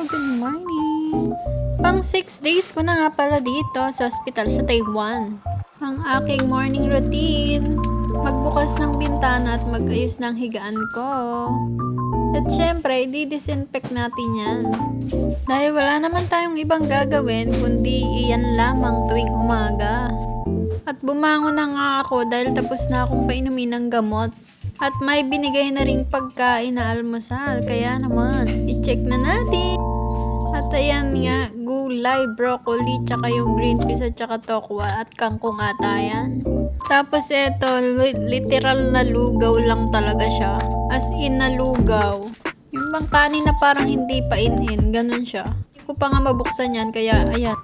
good morning. Pang 6 days ko na nga pala dito sa hospital sa Taiwan. Ang aking morning routine, magbukas ng bintana at mag-ayos ng higaan ko. At syempre, i-disinfect natin yan. Dahil wala naman tayong ibang gagawin kundi iyan lamang tuwing umaga. At bumangon na nga ako dahil tapos na akong painumin ng gamot. At may binigay na ring pagkain na almusal. Kaya naman, i-check na natin. At ayan nga, gulay, broccoli, tsaka yung green peas at tsaka tokwa at kangkong ata yan. Tapos eto, literal na lugaw lang talaga siya. As in na lugaw. Yung bang kanin na parang hindi pa in, ganun siya. Hindi ko pa nga mabuksan yan, kaya ayan.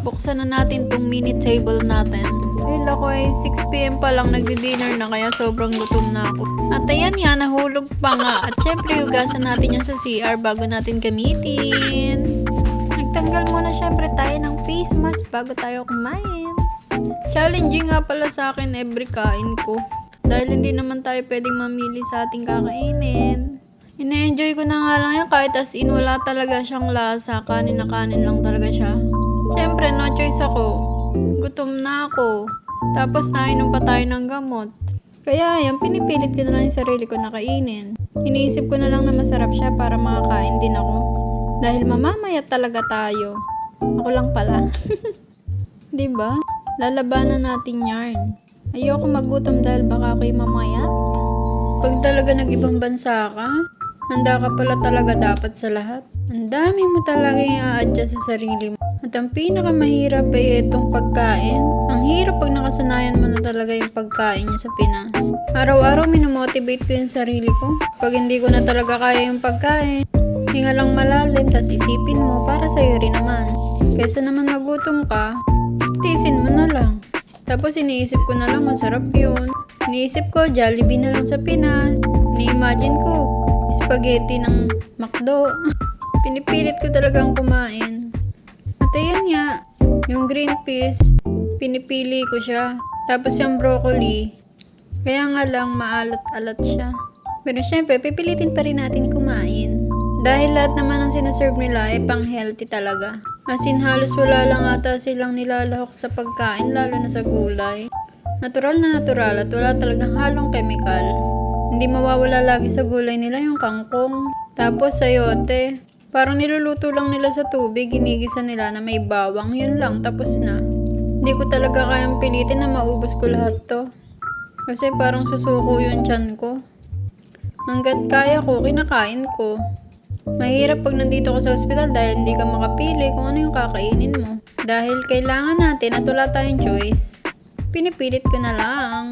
Buksan na natin tong mini table natin. Dahil ako ay 6 PM pa lang nagdi-dinner na kaya sobrang gutom na ako. At ayan nga, nahulog pa nga. At syempre, hugasan natin yan sa CR bago natin gamitin. Nagtanggal muna syempre tayo ng face mask bago tayo kumain. Challenging nga pala sa akin every kain ko. Dahil hindi naman tayo pwedeng mamili sa ating kakainin. Ina-enjoy ko na nga lang yan kahit as in wala talaga siyang lasa. Kanin na kanin lang talaga siya. Siyempre, no choice ako. Gutom na ako. Tapos nainom pa tayo ng gamot. Kaya yan, pinipilit ko na lang yung sarili ko na kainin. Iniisip ko na lang na masarap siya para makakain din ako. Dahil mamamayat talaga tayo. Ako lang pala. Diba? Lalabanan natin yarn. Ayoko magutom dahil baka ako'y mamayat. Pag talaga nag-ibang bansa ka, handa ka pala talaga dapat sa lahat. Ang dami mo talaga i-a-adjust sa sarili mo. At ang pinakamahirap ay itong pagkain. Ang hirap pag nakasanayan mo na talaga yung pagkain niya sa Pinas. Araw-araw minomotivate ko yung sarili ko. Pag hindi ko na talaga kaya yung pagkain, hinga lang malalim, tas isipin mo para sa'yo rin naman. Kaysa naman magutom ka, tiisin mo na lang. Tapos iniisip ko na lang masarap yun. Iniisip ko Jollibee na lang sa Pinas. Ini-imagine ko spaghetti ng McDo. Pinipilit ko talagang kumain. At ayan nga, yung green peas, pinipili ko siya. Tapos yung broccoli, kaya nga lang maalat-alat siya. Pero syempre, pipilitin pa rin natin kumain. Dahil lahat naman ng sinaserve nila ay pang-healthy talaga. As in, halos wala lang ata silang nilalahok sa pagkain, lalo na sa gulay. Natural na natural at wala talagang halong chemical. Hindi mawawala lagi sa gulay nila yung kangkong. Tapos sayote. Parang niluluto lang nila sa tubig, ginigisa nila na may bawang, yun lang, tapos na. Hindi ko talaga kayang pilitin na maubos ko lahat to. Kasi parang susuko yung tiyan ko. Hanggat kaya ko, kinakain ko. Mahirap pag nandito ko sa ospital dahil hindi ka makapili kung ano yung kakainin mo. Dahil kailangan natin at wala tayong choice. Pinipilit ko na lang.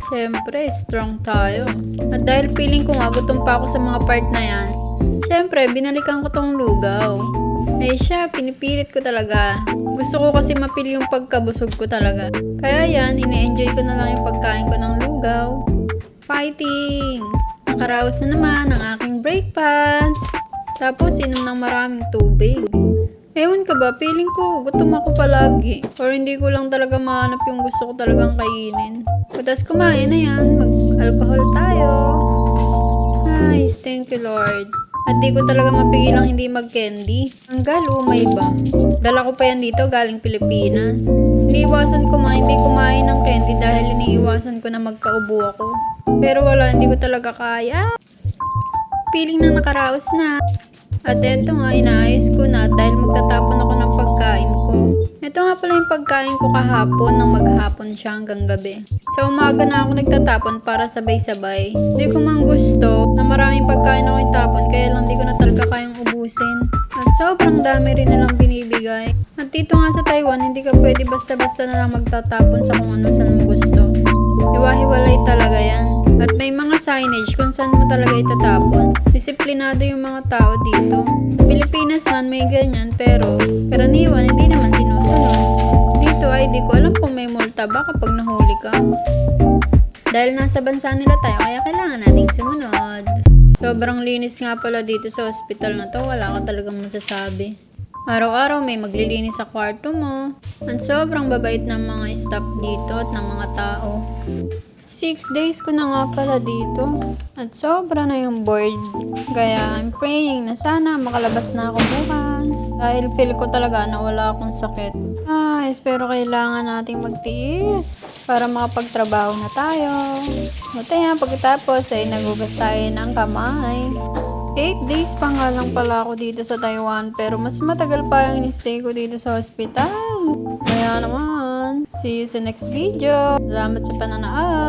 Siyempre, strong tayo. At dahil feeling ko nga gutom pa ako sa mga part na yan, siyempre, binalikan ko tong lugaw. Eh siya, pinipilit ko talaga. Gusto ko kasi mapili yung pagkabusog ko talaga. Kaya yan, ine-enjoy ko na lang yung pagkain ko ng lugaw. Fighting! Nakaraos na naman ang aking breakfast. Tapos, inom ng maraming tubig. Ewan ka ba, feeling ko gutom ako palagi. Or hindi ko lang talaga mahanap yung gusto ko talagang kainin. Tapos kumain na yan, mag-alcohol tayo. Ay, thank you Lord. At di ko talaga mapigilang hindi mag-candy. Hanggang umay ba? Dala ko pa yan dito galing Pilipinas. Iniiwasan ko hindi kumain ng candy dahil iniiwasan ko na magkaubo ako. Pero wala, hindi ko talaga kaya. Feeling na nakaraos na. At eto nga, inaayos ko na dahil magtatapon ako ng pagkain ko. Ito nga pala yung pagkain ko kahapon nang maghapon siya hanggang gabi. Sa umaga na ako nagtatapon para sabay-sabay. Hindi ko man gusto na maraming pagkain ako itapon kaya lang di ko na talaga kayang ubusin. At sobrang dami rin nalang binibigay. At dito nga sa Taiwan, hindi ka pwede basta-basta na lang magtatapon sa kung ano saan mo gusto. Hiwa-hiwalay talaga yan. At may mga signage kung saan mo talaga itatapon. Disiplinado yung mga tao dito. Sa Pilipinas man may ganyan pero karaniwan hindi naman sinusunod. Dito ay di ko alam kung may multa ba kapag nahuli ka. Dahil nasa bansa nila tayo kaya kailangan nating sumunod. Sobrang linis nga pala dito sa hospital na to. Wala ka talagang masasabi. Araw-araw may maglilinis sa kwarto mo. At sobrang babait ng mga staff dito at ng mga tao. 6 days ko na nga pala dito. At sobra na yung bored. Kaya I'm praying na sana makalabas na ako bukas. Dahil feel ko talaga na wala akong sakit. Pero kailangan nating magtiis para makapagtrabaho na tayo. At ayan, pagkatapos ay nagugas tayo ng kamay. 8 days pa nga lang pala ako dito sa Taiwan, pero mas matagal pa yung stay ko dito sa hospital. Kaya naman, see you sa next video. Salamat sa panonood.